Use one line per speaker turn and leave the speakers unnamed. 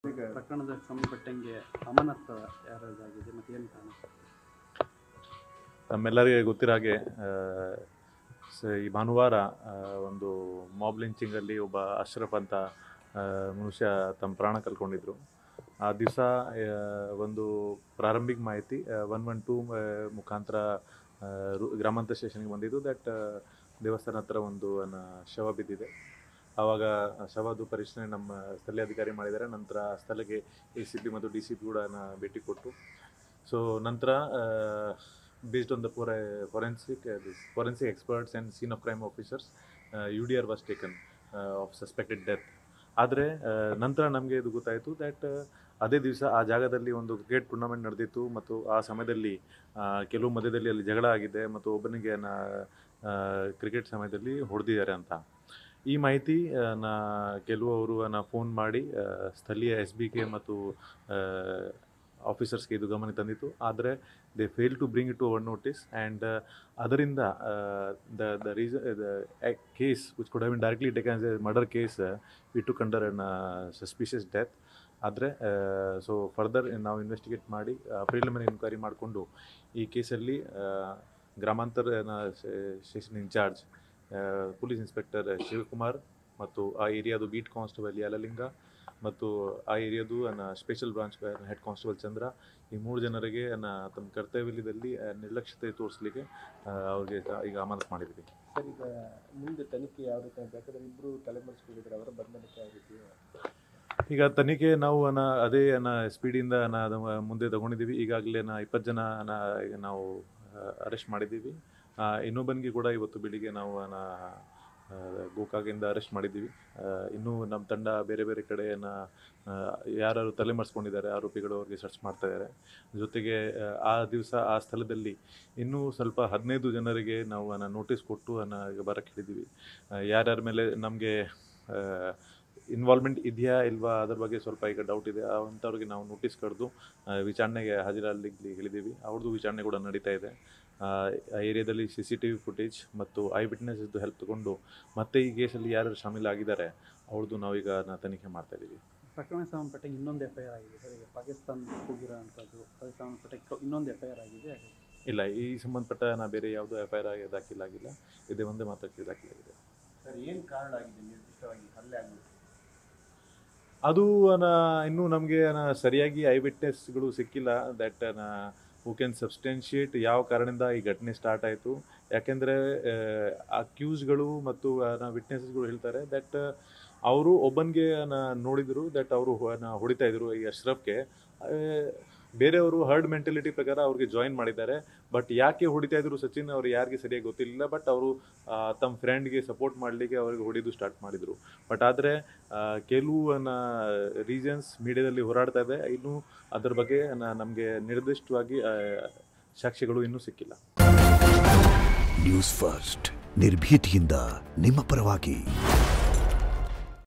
ಈಗ ಪ್ರಕರಣಕ್ಕೆ ಸಂಬಂಧಪಟ್ಟಂಗೆ ಅಮಾನತ್ತು ಯಾರಾಗಿದೆ ಮತ್ತು ಏನು ಕಾರಣ?
ತಮ್ಮೆಲ್ಲರಿಗೆ ಗೊತ್ತಿರೋ ಹಾಗೆ ಈ ಭಾನುವಾರ ಒಂದು ಮಾಬ್ ಲಿಂಚಿಂಗಲ್ಲಿ ಒಬ್ಬ ಅಶ್ರಫ್ ಅಂತ ಮನುಷ್ಯ ತಮ್ಮ ಪ್ರಾಣ ಕಳ್ಕೊಂಡಿದ್ರು. ಆ ದಿವಸ ಒಂದು ಪ್ರಾರಂಭಿಕ ಮಾಹಿತಿ 112 ಮುಖಾಂತರ ಗ್ರಾಮಾಂತರ ಸ್ಟೇಷನ್ಗೆ ಬಂದಿದ್ದು ದಟ್ ದೇವಸ್ಥಾನ ಹತ್ರ ಒಂದು ಶವ ಬಿದ್ದಿದೆ. ಆವಾಗ ಶವದ ಪರಿಶೀಲನೆ ನಮ್ಮ ಸ್ಥಳೀಯ ಅಧಿಕಾರಿ ಮಾಡಿದ್ದಾರೆ. ನಂತರ ಸ್ಥಳಕ್ಕೆ ACP ಮತ್ತು DCP ಕೂಡ ಭೇಟಿ ಕೊಟ್ಟು ಸೊ ನಂತರ based on the forensic experts and scene of crime officers, UDR was taken of suspected death. ಆದರೆ ನಂತರ ನಮಗೆ ಇದು ಗೊತ್ತಾಯಿತು ದ್ಯಾಟ್ ಅದೇ ದಿವಸ ಆ ಜಾಗದಲ್ಲಿ ಒಂದು ಕ್ರಿಕೆಟ್ ಟೂರ್ನಮೆಂಟ್ ನಡೆದಿತ್ತು ಮತ್ತು ಆ ಸಮಯದಲ್ಲಿ ಕೆಲವು ಮಧ್ಯದಲ್ಲಿ ಅಲ್ಲಿ ಜಗಳ ಆಗಿದೆ ಮತ್ತು ಒಬ್ಬನಿಗೆ ಕ್ರಿಕೆಟ್ ಸಮಯದಲ್ಲಿ ಹೊಡೆದಿದ್ದಾರೆ ಅಂತ. ಈ ಮಾಹಿತಿ ಕೆಲವರು ಫೋನ್ ಮಾಡಿ ಸ್ಥಳೀಯ SBK ಮತ್ತು ಆಫೀಸರ್ಸ್ಗೆ ಇದು ಗಮನ ತಂದಿತ್ತು. ಆದರೆ they fail to bring it to our notice and ಅದರಿಂದ the reason the case which could have been directly taken as a murder case we took under un suspicious death. ಆದರೆ so further ನಾವು investigate ಮಾಡಿ preliminary enquiry ಮಾಡಿಕೊಂಡು ಈ ಕೇಸಲ್ಲಿ ಗ್ರಾಮಾಂತರ station incharge police inspector Shivakumar ಮತ್ತು ಆ ಏರಿಯಾದು ಬೀಟ್ ಕಾನ್ಸ್ಟೇಬಲ್ ಯಲಲಿಂಗ ಮತ್ತು ಆ ಏರಿಯಾದು special branch head constable Chandra, ಈ 3 ಜನರಿಗೆ ತಮ್ಮ ಕರ್ತವ್ಯದಲ್ಲಿ ನಿರ್ಲಕ್ಷ್ಯತೆ ತೋರಿಸಲಿಕ್ಕೆ ಅವ್ರಿಗೆ ಈಗ ಅಮಾನತು ಮಾಡಿದ್ವಿ.
ಸರ್, ಈಗ ಮುಂದೆ ತನಿಖೆ ಯಾವ ರೀತಿ ಬೇಕಾದ್ರೆ ಇಬ್ಬರು ತಲೆಮರೆಸ್ಕೊಂಡಿದ್ದಾರೆ, ಅವರ ಬಂಧನಕ್ಕೆ ಯಾವ ರೀತಿ?
ಈಗ ತನಿಖೆ ನಾವು ಅದೇ ಸ್ಪೀಡಿಂದ ಮುಂದೆ ತಗೊಂಡಿದ್ದೀವಿ. ಈಗಾಗಲೇ 20 ಜನ ನಾವು ಅರೆಸ್ಟ್ ಮಾಡಿದ್ದೀವಿ. ಇನ್ನೊಬ್ಬನಿಗೆ ಕೂಡ ಇವತ್ತು ಬೆಳಿಗ್ಗೆ ನಾವು ಗೋಕಾಕಿಂದ ಅರೆಸ್ಟ್ ಮಾಡಿದ್ದೀವಿ. ಇನ್ನೂ ನಮ್ಮ ತಂಡ ಬೇರೆ ಬೇರೆ ಕಡೆ ಯಾರು ತಲೆಮರೆಸ್ಕೊಂಡಿದ್ದಾರೆ ಆರೋಪಿಗಳು ಅವ್ರಿಗೆ ಸರ್ಚ್ ಮಾಡ್ತಾ ಇದ್ದಾರೆ. ಜೊತೆಗೆ ಆ ದಿವಸ ಆ ಸ್ಥಳದಲ್ಲಿ ಇನ್ನೂ ಸ್ವಲ್ಪ 15 ಜನರಿಗೆ ನಾವು ನೋಟಿಸ್ ಕೊಟ್ಟು ಬರಕ್ಕೆ ಹೇಳಿದ್ದೀವಿ. ಯಾರ್ಯಾರ ಮೇಲೆ ನಮಗೆ ಇನ್ವಾಲ್ವ್ಮೆಂಟ್ ಇದೆಯಾ ಇಲ್ವಾ ಅದ್ರ ಬಗ್ಗೆ ಸ್ವಲ್ಪ ಈಗ ಡೌಟ್ ಇದೆ, ಅಂಥವ್ರಿಗೆ ನಾವು ನೋಟಿಸ್ ಕರೆದು ವಿಚಾರಣೆಗೆ ಹಾಜರಾಗಲಿಕ್ಕೆ ಹೇಳಿದ್ದೀವಿ. ಅವ್ರದ್ದು ವಿಚಾರಣೆ ಕೂಡ ನಡೀತಾ ಇದೆ. ಆ ಏರಿಯಾದಲ್ಲಿ CCTV ಫುಟೇಜ್ ಮತ್ತು ಐ ವಿಟ್ನೆಸ್ದು ಹೆಲ್ಪ್ ತಗೊಂಡು ಮತ್ತೆ ಈ ಕೇಸಲ್ಲಿ ಯಾರು ಶಾಮೀಲಾಗಿದ್ದಾರೆ ಅವ್ರದ್ದು ನಾವೀಗ ತನಿಖೆ ಮಾಡ್ತಾ ಇದ್ದೀವಿ.
ಪ್ರಕರಣಕ್ಕೆ ಸಂಬಂಧಪಟ್ಟ ಇನ್ನೊಂದು FIR ಆಗಿದೆ ಸರ್. ಈಗ ಪಾಕಿಸ್ತಾನ ಹೋಗಿರೋ ಅಂಥದ್ದು ಅದಕ್ಕೆ ಸಂಬಂಧಪಟ್ಟ ಇನ್ನೊಂದು FIR ಆಗಿದೆ?
ಇಲ್ಲ, ಈ ಸಂಬಂಧಪಟ್ಟ ಬೇರೆ ಯಾವುದೂ FIR ದಾಖಲಾಗಿಲ್ಲ. ಇದೇ ಒಂದೇ ಮಾತ್ರಕ್ಕೆ ದಾಖಲಾಗಿದೆ.
ಸರ್, ಏನು ಕಾರಣ ಆಗಿದೆ ನಿರ್ದಿಷ್ಟವಾಗಿ ಹಲ್ಲೆ ಆಗಲಿಕ್ಕೆ?
ಅದು ಇನ್ನೂ ನಮಗೆ ಸರಿಯಾಗಿ ಐ ವಿಟ್ನೆಸ್ಗಳು ಸಿಕ್ಕಿಲ್ಲ ದ್ಯಾಟ್ ಹೂ ಕ್ಯಾನ್ ಸಬ್ಸ್ಟೆನ್ಷಿಯೇಟ್ ಯಾವ ಕಾರಣದಿಂದ ಈ ಘಟನೆ ಸ್ಟಾರ್ಟ್ ಆಯಿತು. ಯಾಕೆಂದರೆ ಅಕ್ಯೂಸ್ಗಳು ಮತ್ತು ವಿಟ್ನೆಸಸ್ಗಳು ಹೇಳ್ತಾರೆ ದ್ಯಾಟ್ ಅವರು ಒಬ್ಬನಿಗೆ ನೋಡಿದರು ದ್ಯಾಟ್ ಅವರು ಹೊಡಿತಾ ಇದ್ರು ಈ ಅಶ್ರಫ್ಗೆ. ಬೇರೆಯವರು ಹರ್ಡ್ ಮೆಂಟಾಲಿಟಿ ಪ್ರಕಾರ ಅವ್ರಿಗೆ ಜಾಯಿನ್ ಮಾಡಿದ್ದಾರೆ. ಬಟ್ ಯಾಕೆ ಹೊಡಿತಾ ಇದ್ರು ಸಚಿನ್ ಅವ್ರು ಯಾರಿಗೆ ಸರಿಯಾಗಿ ಗೊತ್ತಿಲ್ಲ. ಬಟ್ ಅವರು ತಮ್ಮ ಫ್ರೆಂಡ್ಗೆ ಸಪೋರ್ಟ್ ಮಾಡಲಿಕ್ಕೆ ಅವ್ರಿಗೆ ಹೊಡಿದು ಸ್ಟಾರ್ಟ್ ಮಾಡಿದರು. ಬಟ್ ಆದರೆ ಕೆಲವು ರೀಸನ್ಸ್ ಮೀಡಿಯಾದಲ್ಲಿ ಹೋರಾಡ್ತಾ ಇದೆ. ಇನ್ನೂ ಅದರ ಬಗ್ಗೆ ನಮಗೆ ನಿರ್ದಿಷ್ಟವಾಗಿ ಸಾಕ್ಷ್ಯಗಳು ಇನ್ನೂ ಸಿಕ್ಕಿಲ್ಲ.
ನ್ಯೂಸ್ ಫಸ್ಟ್ ನಿರ್ಭೀತಿಯಿಂದ ನಿಮ್ಮ ಪರವಾಗಿ.